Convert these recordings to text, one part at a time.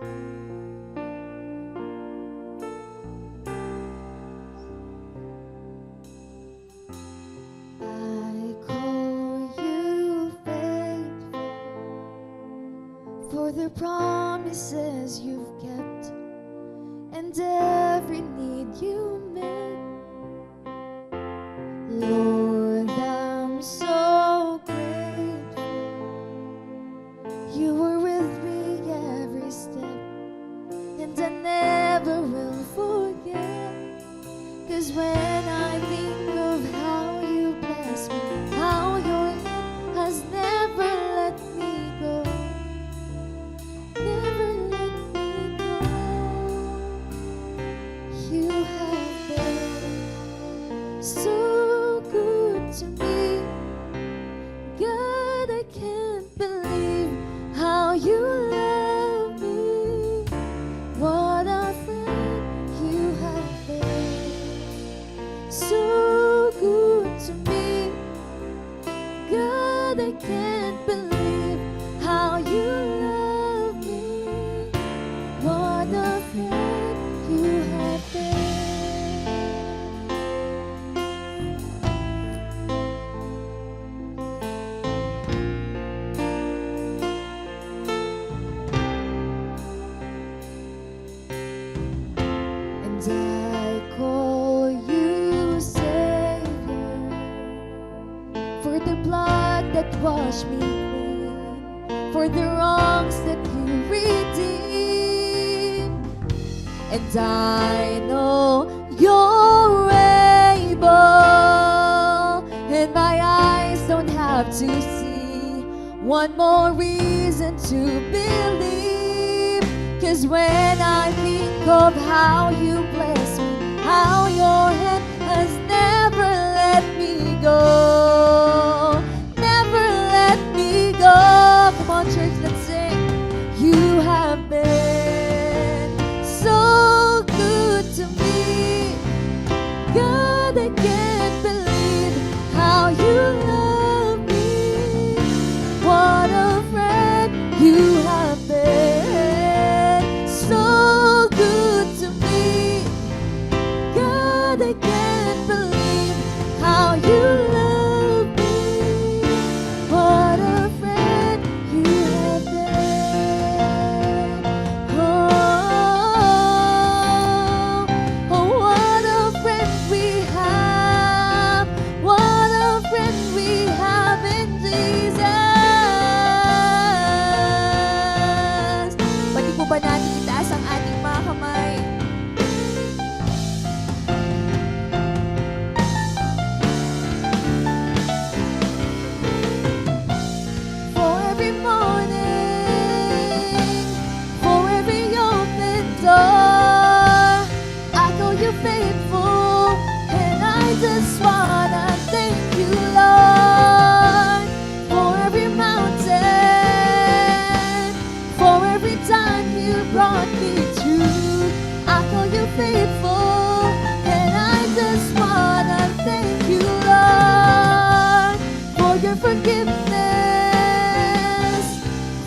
I call you faithful, for the promises you've kept and every need you met. Lord, I'm so grateful you were with me every step, and I never will forget. 'Cause when I think of how you bless me, how your hand has never let me go, never let me go. You have been so good to me. God, I can't believe how you love me. What a friend you have been. So good to me. God, I can't believe how you love me. What a friend you have been. And I call you Savior, for the blood that washed me clean, for the wrongs that you redeemed. And I know you're able, and my eyes don't have to see one more reason to believe. 'Cause when I think of how you bless me, how your hand has never let me go, never let me go. Come on, church, let's sing. You have been so good to me. God, I can't believe how you love me. What a friend you have been. So good to me. God, I can't believe how you love me. What a friend you have been. Oh, what a friend we have. What a friend we have in Jesus. Pwede po ba natin itaas ang ating mga kamay? For every morning, for every open door, I call you faithful, and I just wanna thank you, Lord. For every mountain, for every time you brought me through, I call you faithful, and I just wanna thank you, Lord, for your forgiveness,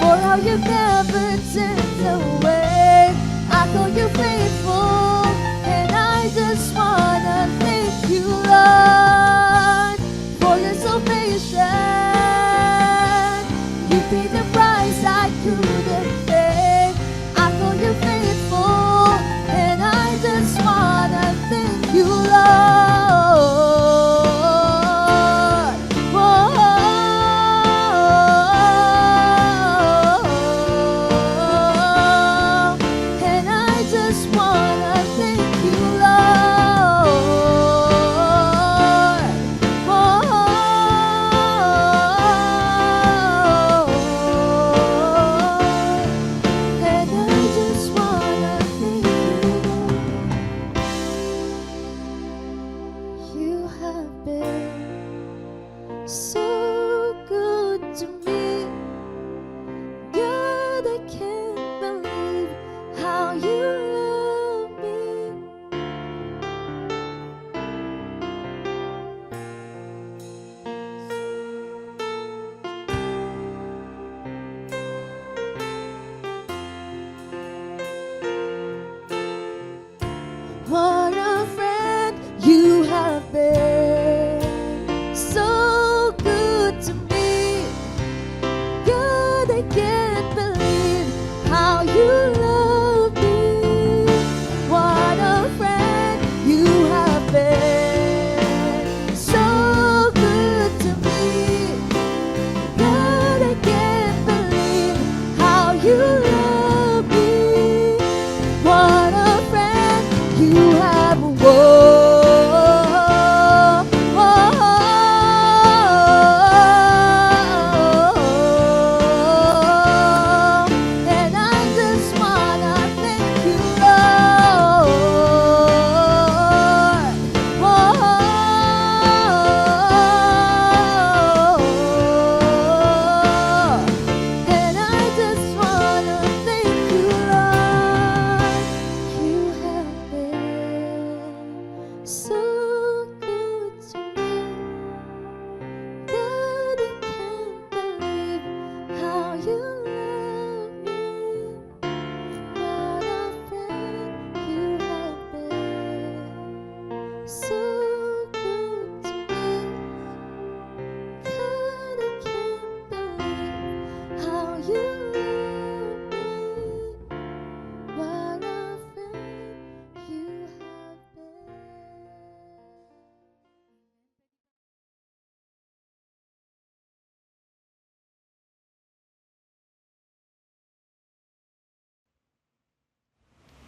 for how you never turned away. I call you faithful, and I just wanna thank you, Lord, for your salvation. You paid the price I couldn't pay. I call you faithful, and I just wanna thank you, Lord. Whoa. And I just want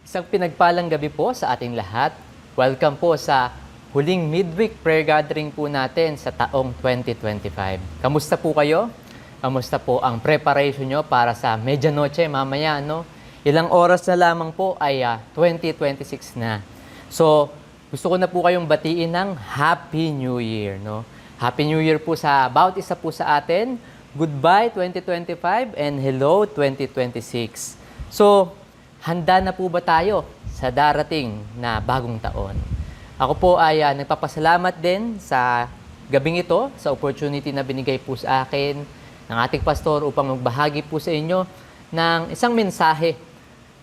Isang pinagpalang gabi po sa ating lahat. Welcome po sa huling midweek prayer gathering po natin sa taong 2025. Kamusta po kayo? Kamusta po ang preparation nyo para sa medianoche mamaya, no? Ilang oras na lamang po ay 2026 na. So, gusto ko na po kayong batiin ng Happy New Year, no? Happy New Year po sa bawat isa po sa atin. Goodbye 2025 and hello 2026. So, handa na po ba tayo sa darating na bagong taon? Ako po ay nagpapasalamat din sa gabing ito, sa opportunity na binigay po sa akin ng ating pastor upang magbahagi po sa inyo ng isang mensahe.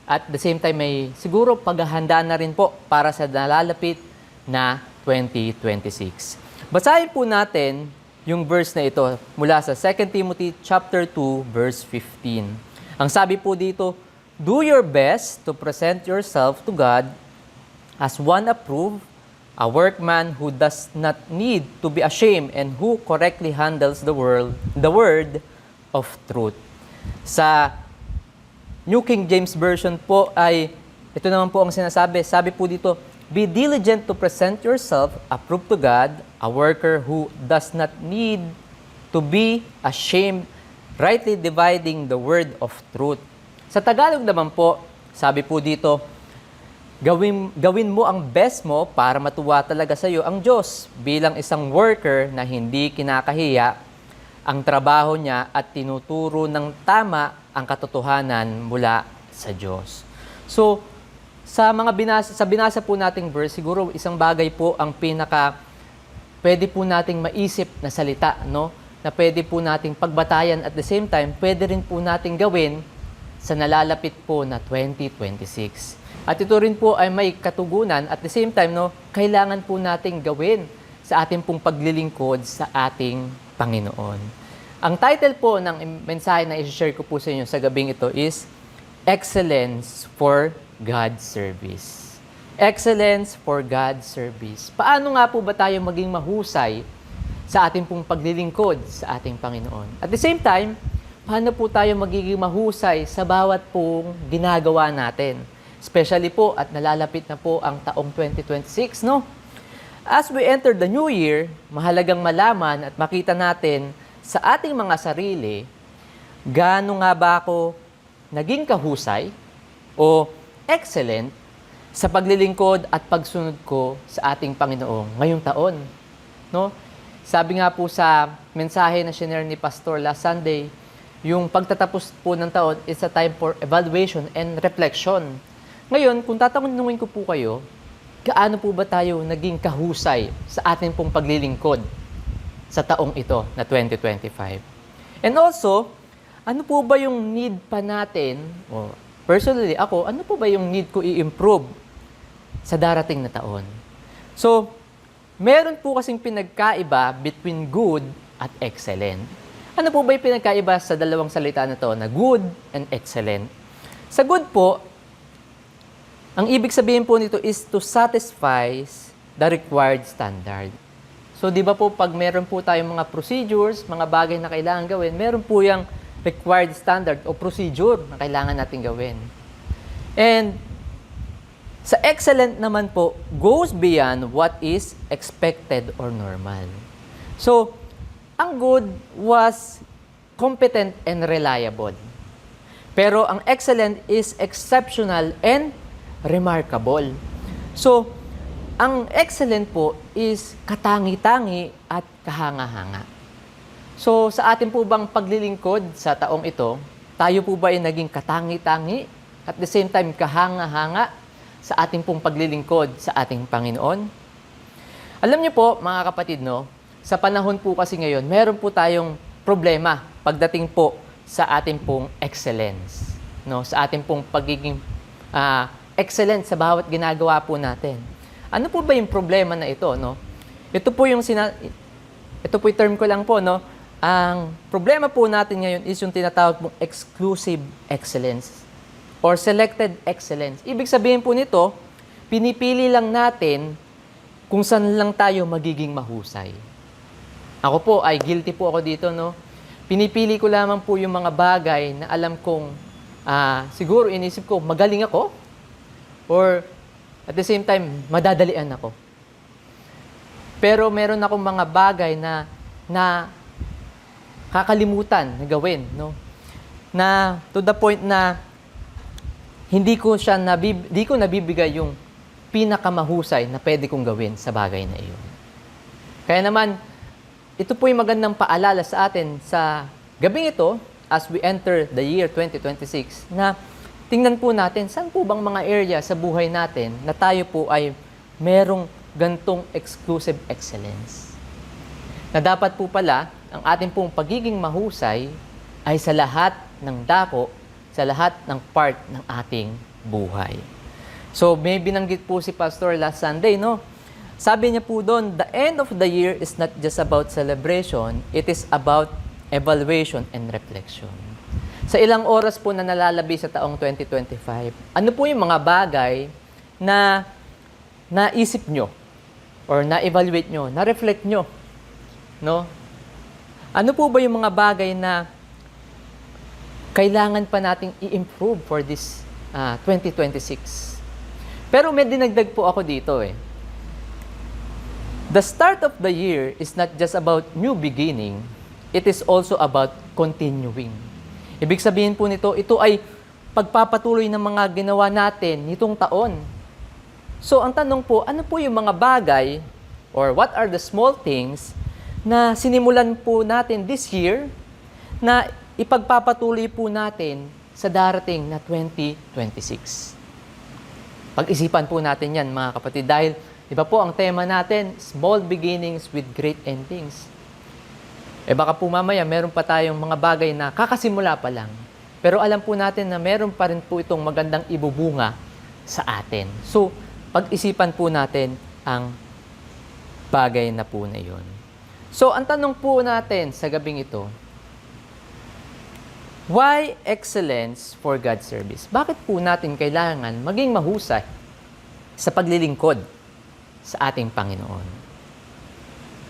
At the same time, may siguro paghahanda na rin po para sa nalalapit na 2026. Basahin po natin yung verse na ito mula sa 2 Timothy chapter 2, verse 15. Ang sabi po dito, do your best to present yourself to God as one approved, a workman who does not need to be ashamed and who correctly handles the word of truth. Sa New King James Version po ay, ito naman po ang sinasabi. Sabi po dito, be diligent to present yourself approved to God, a worker who does not need to be ashamed, rightly dividing the word of truth. Sa Tagalog naman po, sabi po dito, gawin mo ang best mo para matuwa talaga sa iyo ang Diyos bilang isang worker na hindi kinakahiya ang trabaho niya at tinuturo ng tama ang katotohanan mula sa Diyos. So, sa binasa po nating verse, siguro isang bagay po ang pwede po nating maisip na salita, no? Na pwede po nating pagbatayan at the same time, pwede rin po nating gawin sa nalalapit po na 2026. At ito rin po ay may katugunan at the same time, no, kailangan po nating gawin sa ating pong paglilingkod sa ating Panginoon. Ang title po ng mensahe na i-share ko po sa inyo sa gabing ito is Excellence for God's Service. Excellence for God's Service. Paano nga po ba tayo maging mahusay sa ating pong paglilingkod sa ating Panginoon? At the same time, paano po tayo magiging mahusay sa bawat pong ginagawa natin? Especially po at nalalapit na po ang taong 2026, no? As we enter the new year, mahalagang malaman at makita natin sa ating mga sarili, gaano nga ba ako naging kahusay o excellent sa paglilingkod at pagsunod ko sa ating Panginoong ngayong taon, no? Sabi nga po sa mensahe na shinare ni Pastor last Sunday, yung pagtatapos po ng taon is a time for evaluation and reflection. Ngayon, kung tatanungin ko po kayo, gaano po ba tayo naging kahusay sa ating pong paglilingkod sa taong ito na 2025? And also, ano po ba yung need pa natin, o personally ako, ano po ba yung need ko i-improve sa darating na taon? So, meron po kasing pinagkaiba between good at excellent. Ano po ba yung pinagkaiba sa dalawang salita na to na good and excellent? Sa good po, ang ibig sabihin po nito is to satisfy the required standard. So, di ba po pag meron po tayong mga procedures, mga bagay na kailangan gawin, meron po yung required standard o procedure na kailangan natin gawin. And sa excellent naman po, goes beyond what is expected or normal. So, ang good was competent and reliable. Pero ang excellent is exceptional and remarkable. So, ang excellent po is katangi-tangi at kahanga-hanga. So, sa atin po bang paglilingkod sa taong ito, tayo po ba ay naging katangi-tangi at the same time kahanga-hanga sa ating pong paglilingkod sa ating Panginoon? Alam niyo po, mga kapatid, no, sa panahon po kasi ngayon, meron po tayong problema pagdating po sa ating pong excellence, no, sa ating pong pagiging excellent sa bawat ginagawa po natin. Ano po ba yung problema na ito, no? Ito po yung term ko lang po, no. Ang problema po natin ngayon is yung tinatawag pong exclusive excellence or selected excellence. Ibig sabihin po nito, pinipili lang natin kung saan lang tayo magiging mahusay. Ako po ay guilty po ako dito, no. Pinipili ko lamang po yung mga bagay na alam kong siguro inisip ko magaling ako Or at the same time, madadalian ako. Pero meron akong mga bagay na kakalimutan na gawin, no? Na to the point na hindi ko nabibigay yung pinakamahusay na pwede kong gawin sa bagay na iyon. Kaya naman, ito po yung magandang paalala sa atin sa gabing ito as we enter the year 2026 na tingnan po natin saan po bang mga area sa buhay natin na tayo po ay merong gantong exclusive excellence. Na dapat po pala, ang ating pong pagiging mahusay ay sa lahat ng dako, sa lahat ng part ng ating buhay. So, may binanggit po si Pastor last Sunday, no? Sabi niya po doon, the end of the year is not just about celebration, it is about evaluation and reflection. Sa ilang oras po na nalalabi sa taong 2025, ano po yung mga bagay na naisip nyo or na-evaluate nyo, na-reflect nyo, no? Ano po ba yung mga bagay na kailangan pa nating i-improve for this 2026? Pero may dinagdag po ako dito eh. The start of the year is not just about new beginning, it is also about continuing. Ibig sabihin po nito, ito ay pagpapatuloy ng mga ginawa natin nitong taon. So, ang tanong po, ano po yung mga bagay or what are the small things na sinimulan po natin this year na ipagpapatuloy po natin sa darating na 2026? Pag-isipan po natin yan, mga kapatid, dahil di ba po ang tema natin, small beginnings with great endings. Baka po mamaya meron pa tayong mga bagay na kakasimula pa lang. Pero alam po natin na meron pa rin po itong magandang ibubunga sa atin. So, pag-isipan po natin ang bagay na po na yun. So, ang tanong po natin sa gabing ito, why excellence for God's service? Bakit po natin kailangan maging mahusay sa paglilingkod sa ating Panginoon?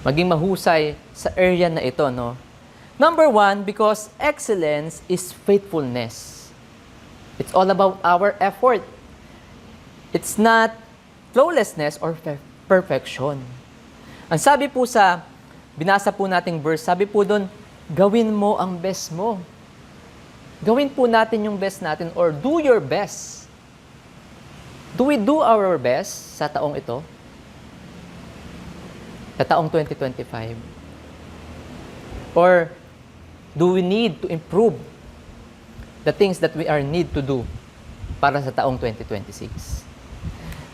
Maging mahusay sa area na ito, no? Number one, because excellence is faithfulness. It's all about our effort. It's not flawlessness or perfection. Ang sabi po sa, binasa po nating verse, sabi po doon, gawin mo ang best mo. Gawin po natin yung best natin or do your best. Do we do our best sa taong ito? Sa taong 2025? Or do we need to improve the things that we are need to do para sa taong 2026?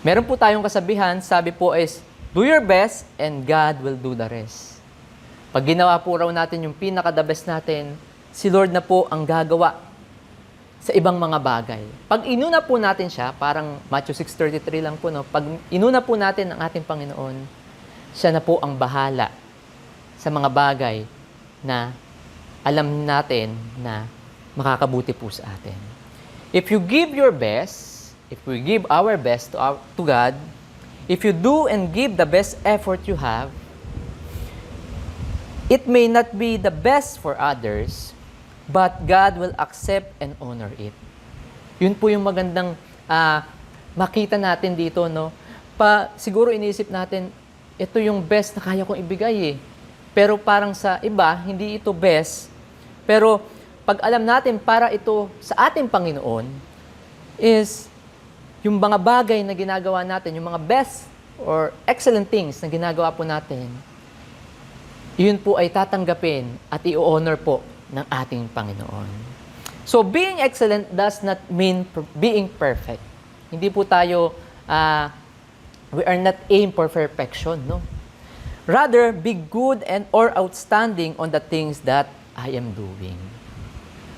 Meron po tayong kasabihan, sabi po is, do your best and God will do the rest. Pag ginawa po raw natin yung pinaka-the best natin, si Lord na po ang gagawa sa ibang mga bagay. Pag inuna po natin siya, parang Matthew 6:33 lang po, no? Pag inuna po natin ang ating Panginoon, siya na po ang bahala sa mga bagay na alam natin na makakabuti po sa atin. If you give your best, if we give our best to God, if you do and give the best effort you have, it may not be the best for others, but God will accept and honor it. Yun po yung magandang makita natin dito, no? Siguro iniisip natin, ito yung best na kaya kong ibigay eh. Pero parang sa iba, hindi ito best. Pero pag alam natin para ito sa ating Panginoon, is yung mga bagay na ginagawa natin, yung mga best or excellent things na ginagawa po natin, yun po ay tatanggapin at i-honor po ng ating Panginoon. So, being excellent does not mean being perfect. Hindi po tayo, we are not aim for perfection, no? Rather, be good and or outstanding on the things that I am doing.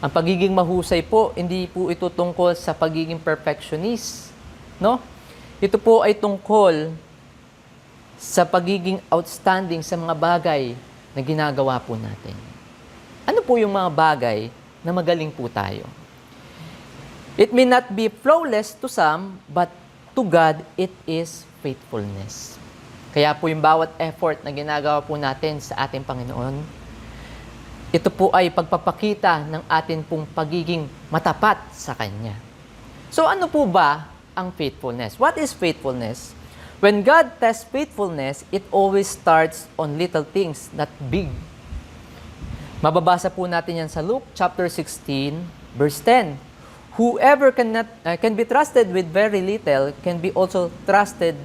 Ang pagiging mahusay po, hindi po ito tungkol sa pagiging perfectionist, no? Ito po ay tungkol sa pagiging outstanding sa mga bagay na ginagawa po natin. Ano po yung mga bagay na magaling po tayo? It may not be flawless to some, but to God, it is faithfulness. Kaya po yung bawat effort na ginagawa po natin sa ating Panginoon, ito po ay pagpapakita ng atin pong pagiging matapat sa Kanya. So ano po ba ang faithfulness. What is faithfulness? When God tests faithfulness, it always starts on little things, not big. Mababasa po natin yan sa Luke chapter 16, verse 10. Whoever can be trusted with very little can be also trusted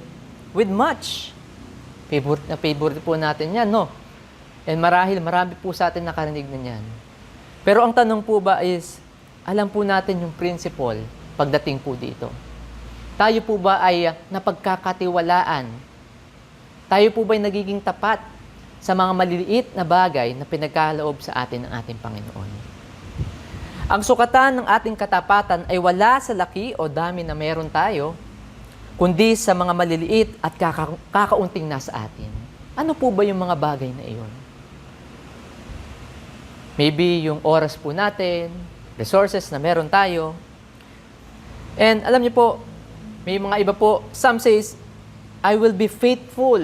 with much. Favorite po natin yan, no? And marami po sa atin nakarinig na yan. Pero ang tanong po ba is, alam po natin yung principle pagdating po dito. Tayo po ba ay napagkakatiwalaan? Tayo po ba ay nagiging tapat sa mga maliliit na bagay na pinagkaloob sa atin ng ating Panginoon? Ang sukatan ng ating katapatan ay wala sa laki o dami na meron tayo, kundi sa mga maliliit at kakaunting nasa atin. Ano po ba yung mga bagay na iyon? Maybe yung oras po natin, resources na meron tayo. And alam niyo po, may mga iba po, some says, I will be faithful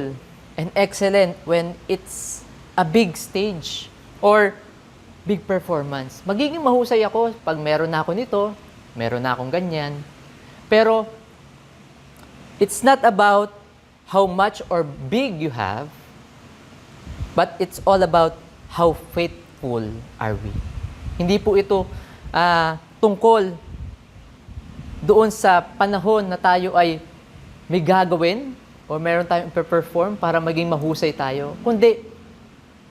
and excellent when it's a big stage or big performance. Magiging mahusay ako pag meron na ako nito, meron na akong ganyan. Pero, it's not about how much or big you have, but it's all about how faithful are we. Hindi po ito tungkol doon sa panahon na tayo ay may gagawin o meron tayong perform para maging mahusay tayo. Kundi,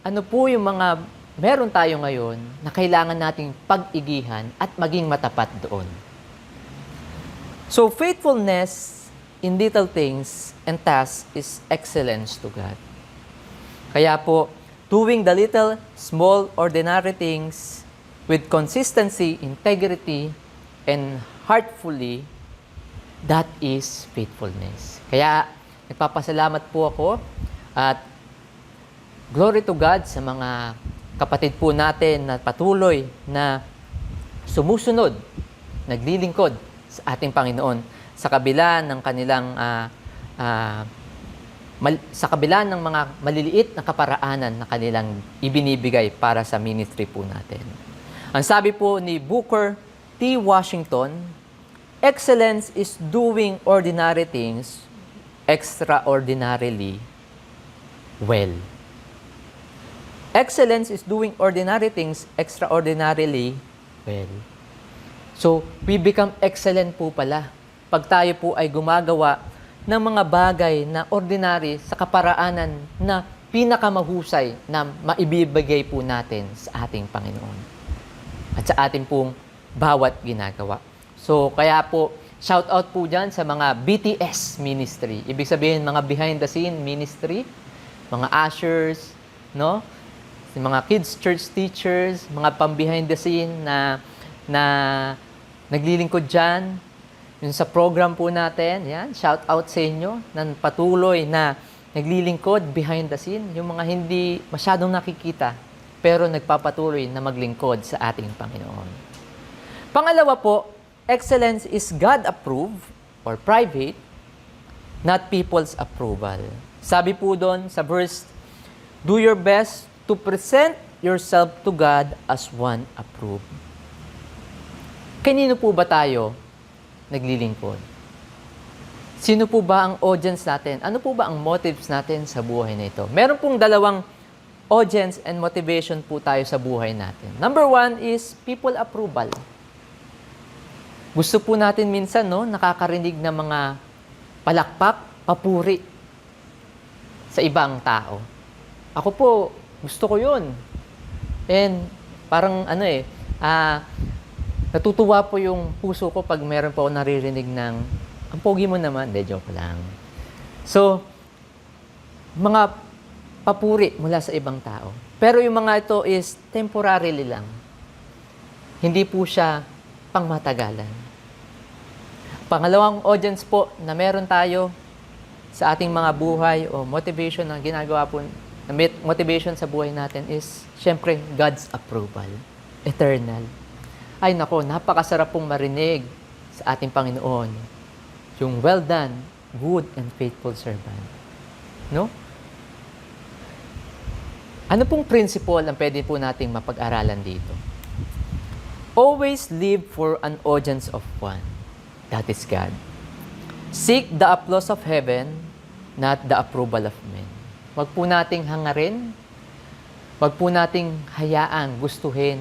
ano po yung mga meron tayo ngayon na kailangan nating pag-igihan at maging matapat doon. So, faithfulness in little things and tasks is excellence to God. Kaya po, doing the little, small, ordinary things with consistency, integrity, and heartfully, that is faithfulness. Kaya, nagpapasalamat po ako at glory to God sa mga kapatid po natin na patuloy na sumusunod, naglilingkod sa ating Panginoon sa kabila ng kanilang sa kabila ng mga maliliit na kaparaanan na kanilang ibinibigay para sa ministry po natin. Ang sabi po ni Booker T. Washington, excellence is doing ordinary things extraordinarily well. Excellence is doing ordinary things extraordinarily well. So, we become excellent po pala pag tayo po ay gumagawa ng mga bagay na ordinary sa kaparaanan na pinakamahusay na maibibigay po natin sa ating Panginoon at sa ating pong bawat ginagawa. So, kaya po, shout out po dyan sa mga BTS ministry. Ibig sabihin, mga behind the scene ministry, mga ushers, no? Mga kids church teachers, mga pang-behind the scene na naglilingkod dyan. Yung sa program po natin, yan, shout out sa inyo na patuloy na naglilingkod behind the scene. Yung mga hindi masyadong nakikita, pero nagpapatuloy na maglingkod sa ating Panginoon. Pangalawa po, excellence is God-approved or private, not people's approval. Sabi po doon sa verse, do your best to present yourself to God as one approved. Kanino po ba tayo naglilingkod? Sino po ba ang audience natin? Ano po ba ang motives natin sa buhay na ito? Meron pong dalawang audience and motivation po tayo sa buhay natin. Number one is people approval. Gusto po natin minsan, no, nakakarinig ng mga palakpak, papuri sa ibang tao. Ako po, gusto ko yun. And parang natutuwa po yung puso ko pag meron po ako naririnig ng, ang pogi mo naman, joke lang. So, mga papuri mula sa ibang tao. Pero yung mga ito is temporarily lang. Hindi po siya pangmatagalan. Pangalawang audience po na meron tayo sa ating mga buhay o motivation na ginagawa po, motivation sa buhay natin is, syempre, God's approval. Eternal. Ay nako, napakasarap pong marinig sa ating Panginoon. Yung well done, good and faithful servant. No? Ano pong principle ang pwede po nating mapag-aralan dito? Always live for an audience of one. That is God. Seek the applause of heaven, not the approval of men. Wag po nating hangarin, wag po nating hayaan, gustuhin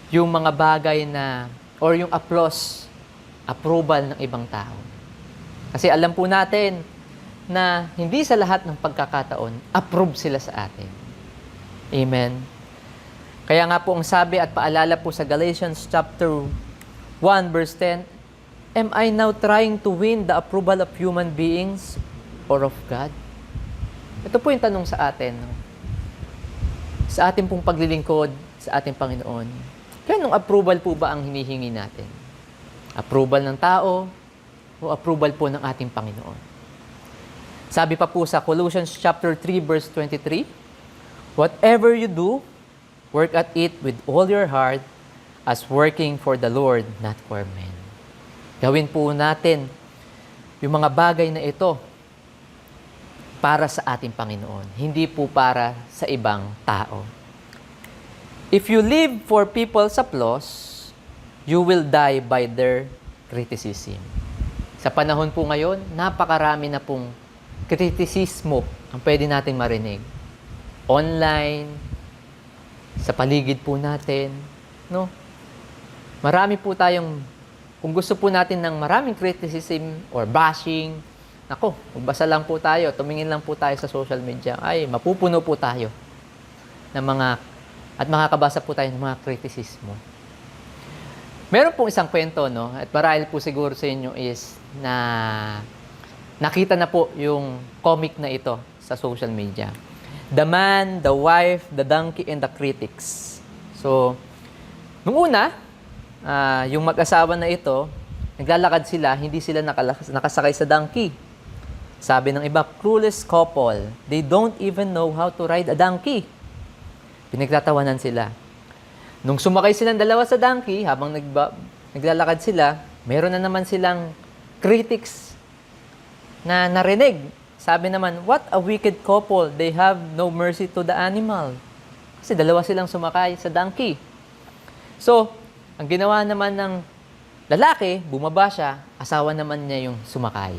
yung mga bagay na, or yung applause, approval ng ibang tao. Kasi alam po natin na hindi sa lahat ng pagkakataon, approve sila sa atin. Amen. Kaya nga po ang sabi at paalala po sa Galatians chapter 1 verse 10, am I now trying to win the approval of human beings or of God? Ito po yung tanong sa atin. No? Sa ating pong paglilingkod sa ating Panginoon. Kanong approval po ba ang hinihingi natin? Approval ng tao o approval po ng ating Panginoon? Sabi pa po sa Colossians chapter 3 verse 23, whatever you do, work at it with all your heart as working for the Lord, not for men. Gawin po natin yung mga bagay na ito para sa ating Panginoon, hindi po para sa ibang tao. If you live for people's applause, you will die by their criticism. Sa panahon po ngayon, napakarami na pong kritisismo ang pwede nating marinig. Online, sa paligid po natin, no? Marami po tayong, kung gusto po natin ng maraming criticism or bashing, nako, magbasa lang po tayo, tumingin lang po tayo sa social media, ay, mapupuno po tayo ng mga, at makakabasa po tayo ng mga kritisismo. Meron pong isang kwento, no? At marahil po siguro sa inyo is na nakita na po yung comic na ito sa social media. The Man, the Wife, the Donkey, and the Critics. So, nung una, yung mag-asawa na ito, naglalakad sila, hindi sila nakasakay sa donkey. Sabi ng iba, clueless couple. They don't even know how to ride a donkey. Pinagtatawanan sila. Nung sumakay silang dalawa sa donkey, habang naglalakad sila, meron na naman silang critics na narinig. Sabi naman, what a wicked couple. They have no mercy to the animal. Kasi dalawa silang sumakay sa donkey. So, ang ginawa naman ng lalaki, bumaba siya, asawa naman niya yung sumakay.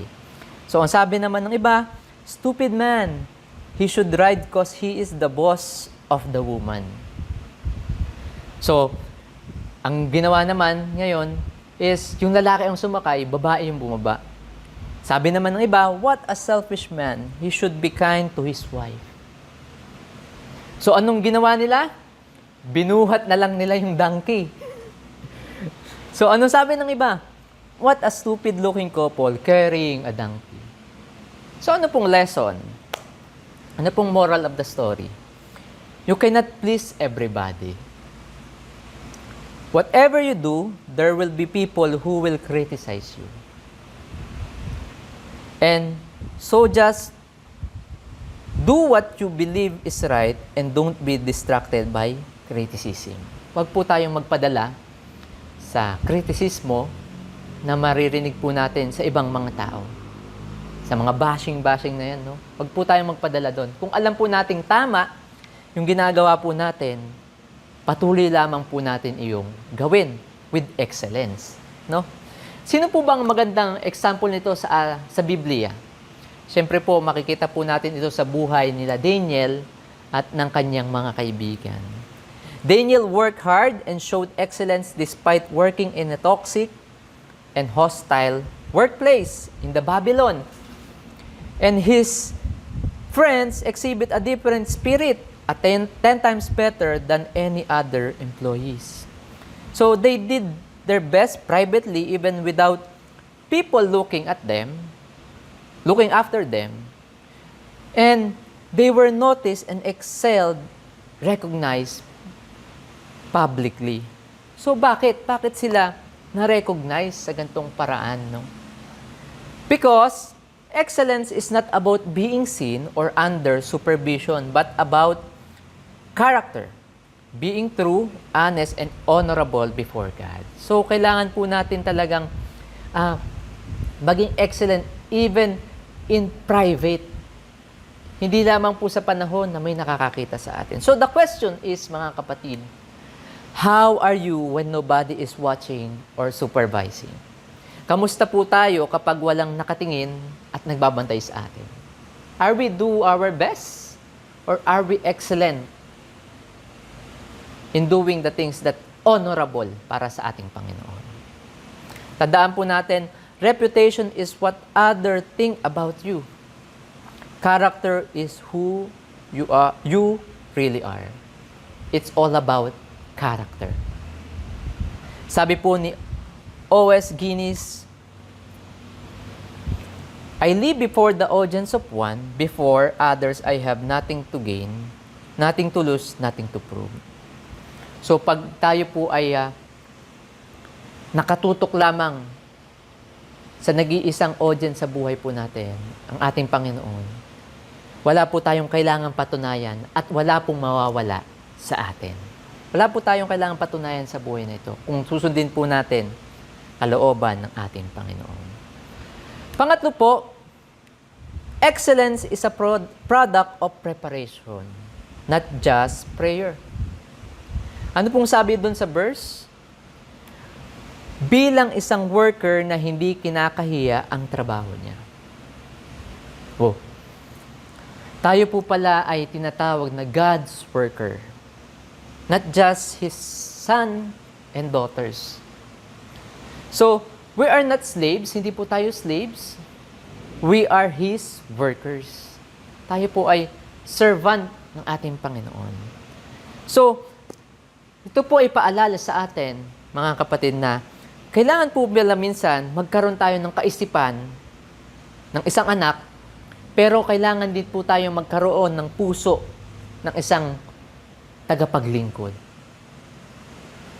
So, ang sabi naman ng iba, stupid man. He should ride because he is the boss of the woman. So, ang ginawa naman ngayon is yung lalaki ang sumakay, babae yung bumaba. Sabi naman ng iba, what a selfish man. He should be kind to his wife. So, anong ginawa nila? Binuhat na lang nila yung donkey. So, anong sabi ng iba? What a stupid-looking couple carrying a donkey. So, ano pong lesson? Ano pong moral of the story? You cannot please everybody. Whatever you do, there will be people who will criticize you. And so just do what you believe is right and don't be distracted by criticism. Huwag po tayong magpadala sa kritisismo na maririnig po natin sa ibang mga tao. Sa mga bashing na yan, no? Huwag po tayong magpadala doon. Kung alam po nating tama yung ginagawa po natin, patuloy lamang po natin iyong gawin with excellence, no? Sino po bang magandang example nito sa Biblia? Siyempre po, makikita po natin ito sa buhay nila Daniel at ng kanyang mga kaibigan. Daniel worked hard and showed excellence despite working in a toxic and hostile workplace in the Babylon. And his friends exhibit a different spirit, a 10 times better than any other employees. So they did their best privately even without people looking after them. And they were noticed and excelled, recognized publicly. So bakit? Bakit sila na-recognize sa gantong paraan, no? Because excellence is not about being seen or under supervision, but about character. Being true, honest, and honorable before God. So, kailangan po natin talagang maging excellent even in private. Hindi lamang po sa panahon na may nakakakita sa atin. So, the question is, mga kapatid, how are you when nobody is watching or supervising? Kamusta po tayo kapag walang nakatingin at nagbabantay sa atin? Are we do our best? Or are we excellent in doing the things that honorable para sa ating Panginoon? Tandaan po natin, reputation is what other think about you. Character is who you really are. It's all about character. Sabi po ni O.S. Guinness, I live before the audience of one, before others I have nothing to gain, nothing to lose, nothing to prove. So pag tayo po ay nakatutok lamang sa nag-iisang audience sa buhay po natin, ang ating Panginoon, wala po tayong kailangang patunayan at wala pong mawawala sa atin. Wala po tayong kailangang patunayan sa buhay na ito kung susundin po natin kalooban ng ating Panginoon. Pangatlo po, excellence is a product of preparation, not just prayer. Ano pong sabi doon sa verse? Bilang isang worker na hindi kinakahiya ang trabaho niya. Oh. Tayo po pala ay tinatawag na God's worker. Not just His son and daughters. So, we are not slaves. Hindi po tayo slaves. We are His workers. Tayo po ay servant ng ating Panginoon. So, ito po ay paalala sa atin, mga kapatid, na kailangan po bila minsan magkaroon tayo ng kaisipan ng isang anak, pero kailangan din po tayo magkaroon ng puso ng isang tagapaglingkod.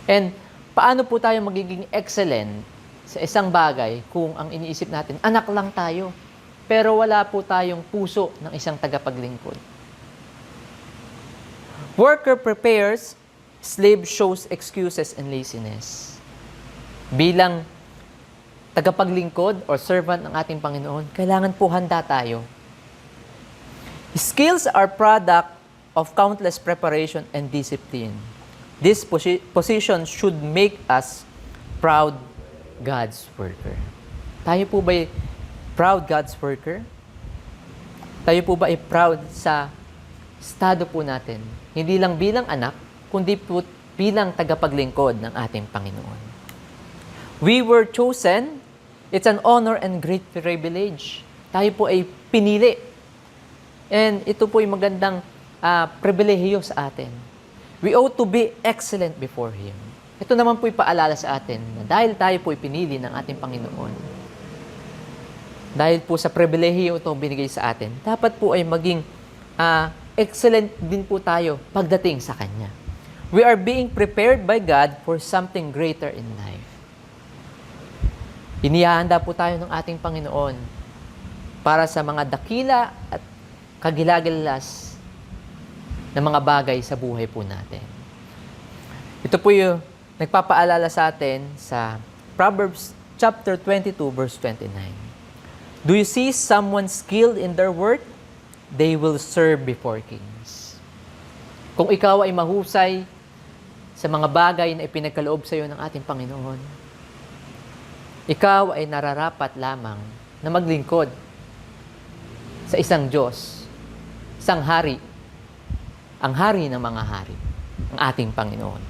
And paano po tayo magiging excellent sa isang bagay kung ang iniisip natin, anak lang tayo, pero wala po tayong puso ng isang tagapaglingkod. Worker prepares, slave shows excuses and laziness. Bilang tagapaglingkod or servant ng ating Panginoon, kailangan po handa tayo. Skills are product of countless preparation and discipline. This position should make us proud God's worker. Tayo po ba proud God's worker? Tayo po ba proud sa estado po natin? Hindi lang bilang anak, kundi po bilang tagapaglingkod ng ating Panginoon. We were chosen. It's an honor and great privilege. Tayo po ay pinili. And ito po ay magandang pribilehiyo sa atin. We ought to be excellent before Him. Ito naman po ay paalala sa atin na dahil tayo po ay pinili ng ating Panginoon, dahil po sa pribilehiyo ito binigay sa atin, dapat po ay maging excellent din po tayo pagdating sa Kanya. We are being prepared by God for something greater in life. Inihahanda po tayo ng ating Panginoon para sa mga dakila at kagilagilas na mga bagay sa buhay po natin. Ito po yung nagpapaalala sa atin sa Proverbs chapter 22 verse 29. Do you see someone skilled in their work? They will serve before kings. Kung ikaw ay mahusay sa mga bagay na ipinagkaloob sa iyo ng ating Panginoon, ikaw ay nararapat lamang na maglingkod sa isang Diyos, isang hari, ang hari ng mga hari, ang ating Panginoon.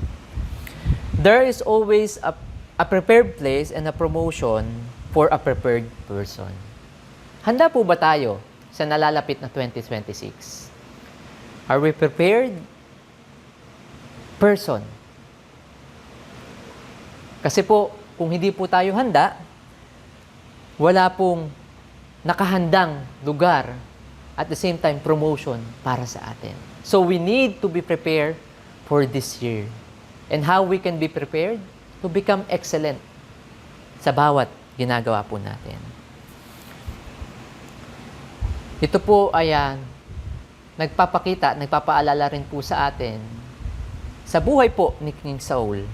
There is always a prepared place and a promotion for a prepared person. Handa po ba tayo sa nalalapit na 2026? Are we prepared person? Kasi po, kung hindi po tayo handa, wala pong nakahandang lugar at the same time promotion para sa atin. So we need to be prepared for this year. And how we can be prepared? To become excellent sa bawat ginagawa po natin. Ito po ay nagpapakita, nagpapaalala rin po sa atin sa buhay po ni King Saul.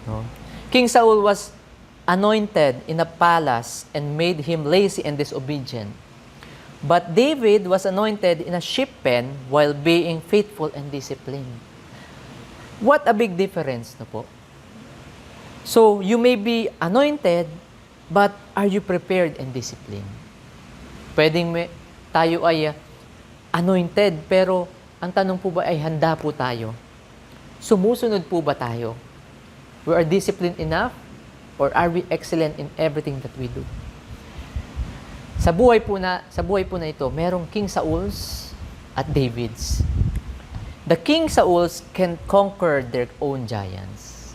No? King Saul was anointed in a palace and made him lazy and disobedient. But David was anointed in a sheep pen while being faithful and disciplined. What a big difference, no po? So, you may be anointed But are you prepared and disciplined? Pwedeng tayo ay anointed, pero ang tanong po ba ay handa po tayo? Sumusunod po ba tayo? We are disciplined enough? Or are we excellent in everything that we do? Sa buhay po na ito, merong King Sauls at Davids. The King Sauls can conquer their own giants.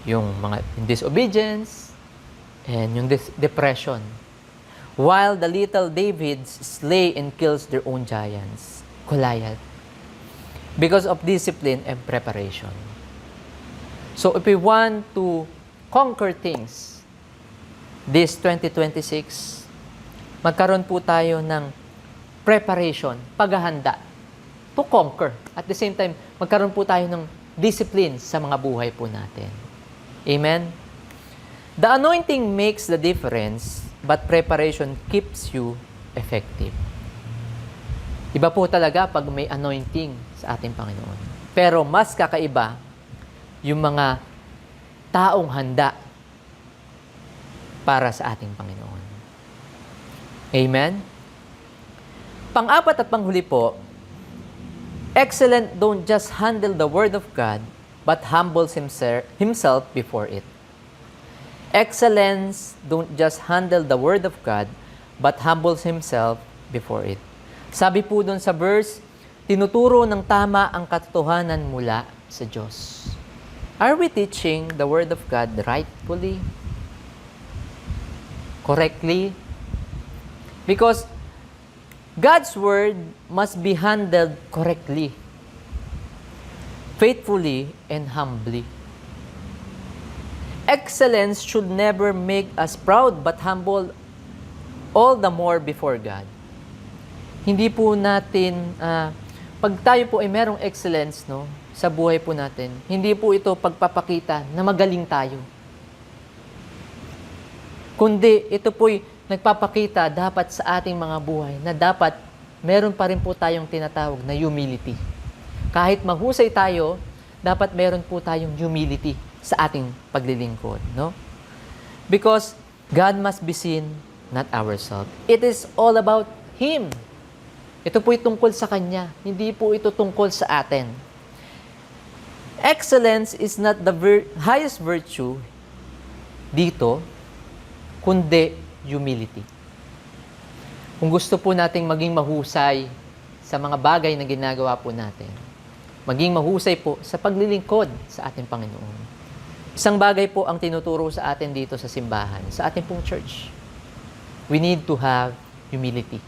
Yung mga disobedience and yung depression. While the little Davids slay and kills their own giants, Goliath. Because of discipline and preparation. So if we want to conquer things this 2026, magkaroon po tayo ng preparation, paghahanda to conquer. At the same time, magkaroon po tayo ng discipline sa mga buhay po natin. Amen? The anointing makes the difference, but preparation keeps you effective. Iba po talaga pag may anointing sa ating Panginoon. Pero mas kakaiba yung mga taong handa para sa ating Panginoon. Amen? Pang-apat at panghuli po, excellent don't just handle the Word of God, but humbles himself before it. Excellence don't just handle the Word of God, but humbles himself before it. Sabi po dun sa verse, tinuturo ng tama ang katotohanan mula sa Diyos. Are we teaching the Word of God rightfully? Correctly? Because God's Word must be handled correctly, faithfully, and humbly. Excellence should never make us proud but humble all the more before God. Hindi po natin, pag tayo po ay merong excellence, no, sa buhay po natin, hindi po ito pagpapakita na magaling tayo. Kundi ito po'y nagpapakita dapat sa ating mga buhay na dapat meron pa rin po tayong tinatawag na humility. Kahit mahusay tayo, dapat meron po tayong humility sa ating paglilingkod, no? Because God must be seen, not ourselves. It is all about Him. Ito po'y tungkol sa Kanya, hindi po ito tungkol sa atin. Excellence is not the highest virtue dito, kundi humility. Kung gusto po nating maging mahusay sa mga bagay na ginagawa po natin, maging mahusay po sa paglilingkod sa ating Panginoon. Isang bagay po ang tinuturo sa atin dito sa simbahan, sa ating pong church. We need to have humility.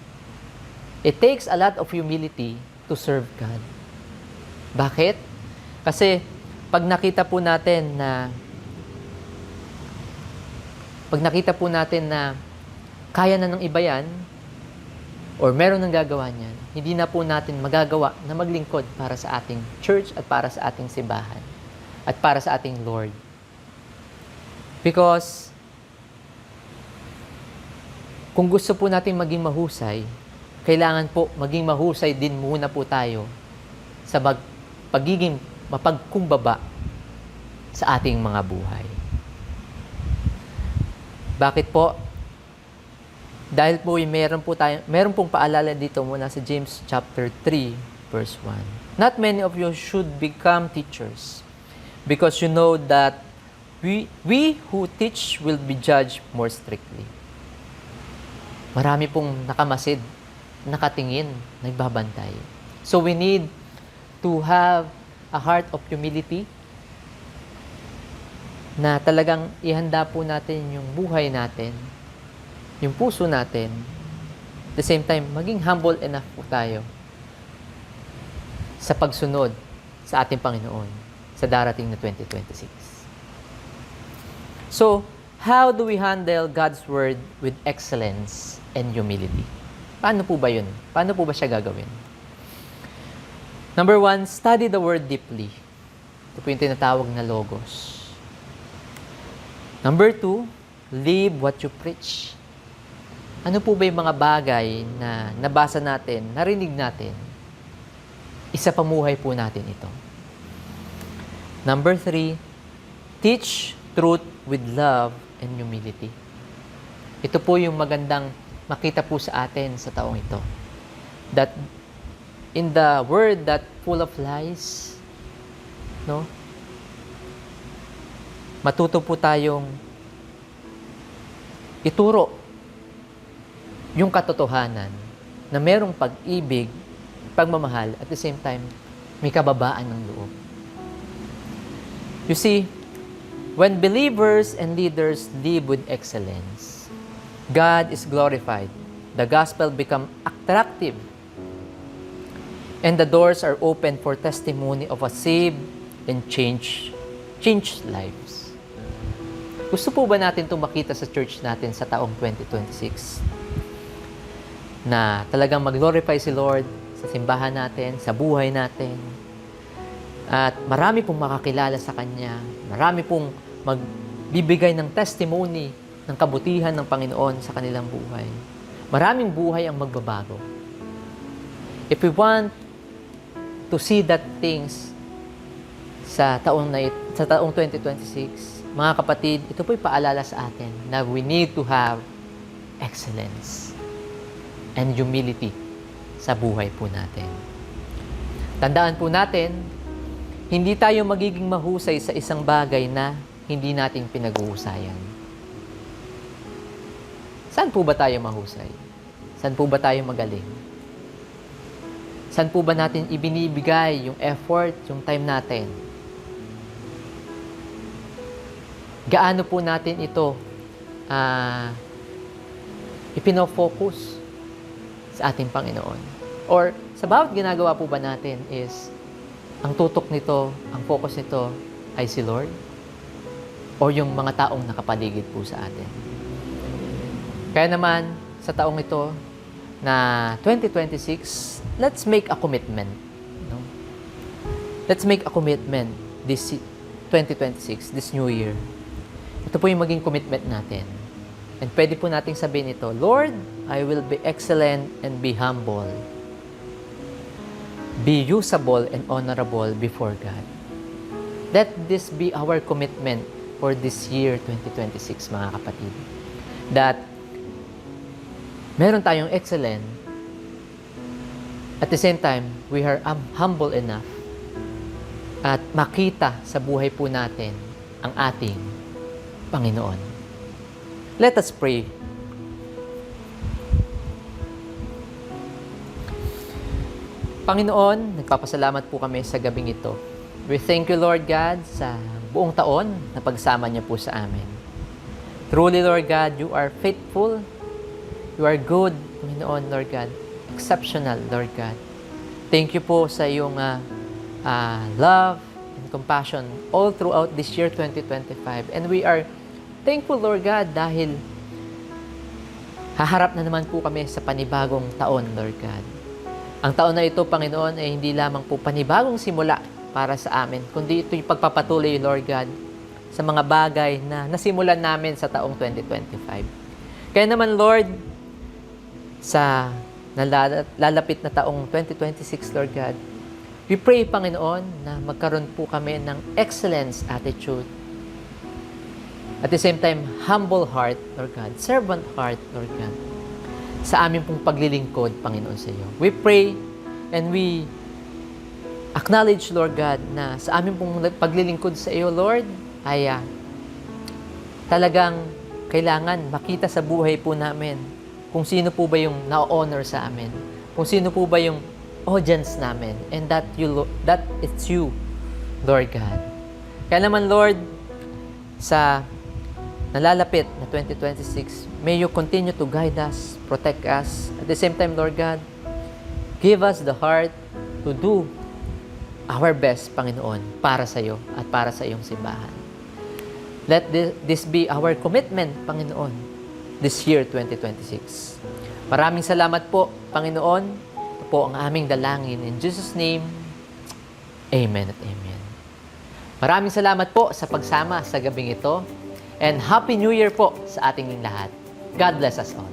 It takes a lot of humility to serve God. Bakit? Kasi pag nakita po natin na kaya na ng iba yan, or meron nang gagawa niyan, hindi na po natin magagawa na maglingkod para sa ating church at para sa ating simbahan at para sa ating Lord. Because kung gusto po natin maging mahusay, kailangan po maging mahusay din muna po tayo sa pagiging mapagkumbaba sa ating mga buhay. Bakit po? Dahil po meron pong paalala dito mula sa James chapter 3 verse 1. Not many of you should become teachers, because you know that we who teach will be judged more strictly. Marami pong nakamasid, nakatingin, nagbabantay. So we need to have a heart of humility na talagang ihanda po natin yung buhay natin, yung puso natin. At the same time, maging humble enough po tayo sa pagsunod sa ating Panginoon sa darating na 2026. So, how do we handle God's Word with excellence and humility? Paano po ba yun? Paano po ba siya gagawin? Number 1, study the Word deeply. Ito po yung tinatawag na logos. Number 2, live what you preach. Ano po ba yung mga bagay na nabasa natin, narinig natin? Isa pamuhay po natin ito. Number 3, teach truth with love and humility. Ito po yung magandang makita po sa atin sa taong ito. That in the world that full of lies, no? Matuto po tayong ituro yung katotohanan na merong pag-ibig, pagmamahal, at the same time, may kababaan ng loob. You see, when believers and leaders live with excellence, God is glorified. The gospel becomes attractive. And the doors are open for testimony of a saved and changed lives. Gusto po ba natin itong makita sa church natin sa taong 2026? Na talagang mag-glorify si Lord sa simbahan natin, sa buhay natin. At marami pong makakilala sa Kanya. Marami pong magbibigay ng testimony ng kabutihan ng Panginoon sa kanilang buhay. Maraming buhay ang magbabago. If we want to see that things sa taong 2026, mga kapatid, ito po'y paalala sa atin na we need to have excellence and humility sa buhay po natin. Tandaan po natin, hindi tayo magiging mahusay sa isang bagay na hindi nating pinag-uusayan. Saan po ba tayo mahusay? Saan po ba tayo magaling? Saan po ba natin ibinibigay yung effort, yung time natin? Gaano po natin ito ipino-focus sa ating Panginoon? Or sa bawat ginagawa po ba natin is ang tutok nito, ang focus nito ay si Lord? O yung mga taong nakapaligid po sa atin? Kaya naman, sa taong ito na 2026, let's make a commitment. No? Let's make a commitment this 2026, this new year. Ito po yung maging commitment natin. And pwede po nating sabihin ito, Lord, I will be excellent and be humble. Be usable and honorable before God. Let this be our commitment for this year 2026, mga kapatid. That meron tayong excellent, at the same time, we are humble enough at makita sa buhay po natin ang ating Panginoon. Let us pray. Panginoon, nagpapasalamat po kami sa gabing ito. We thank you, Lord God, sa buong taon na pagsama niyo po sa amin. Truly, Lord God, you are faithful. You are good, Panginoon, Lord God. Exceptional, Lord God. Thank you po sa iyong love and compassion all throughout this year 2025. And we are thankful, Lord God, dahil haharap na naman po kami sa panibagong taon, Lord God. Ang taon na ito, Panginoon, ay hindi lamang po panibagong simula para sa amin, kundi ito'y pagpapatuloy, Lord God, sa mga bagay na nasimulan namin sa taong 2025. Kaya naman, Lord, sa lalapit na taong 2026, Lord God, we pray, Panginoon, na magkaroon po kami ng excellence attitude. At the same time, humble heart, Lord God, servant heart, Lord God, sa aming pong paglilingkod, Panginoon, sa iyo. We pray and we acknowledge, Lord God, na sa aming pong paglilingkod sa iyo, Lord, ay talagang kailangan makita sa buhay po namin kung sino po ba yung na-honor sa amin, kung sino po ba yung audience namin, and that it's you, Lord God. Kaya naman, Lord, sa nalalapit na 2026, may you continue to guide us, protect us. At the same time, Lord God, give us the heart to do our best, Panginoon, para sa iyo at para sa iyong simbahan. Let this be our commitment, Panginoon, this year 2026. Maraming salamat po, Panginoon. Ito po ang aming dalangin. In Jesus' name, Amen at Amen. Maraming salamat po sa pagsama sa gabing ito. And Happy New Year po sa ating lahat. God bless us all.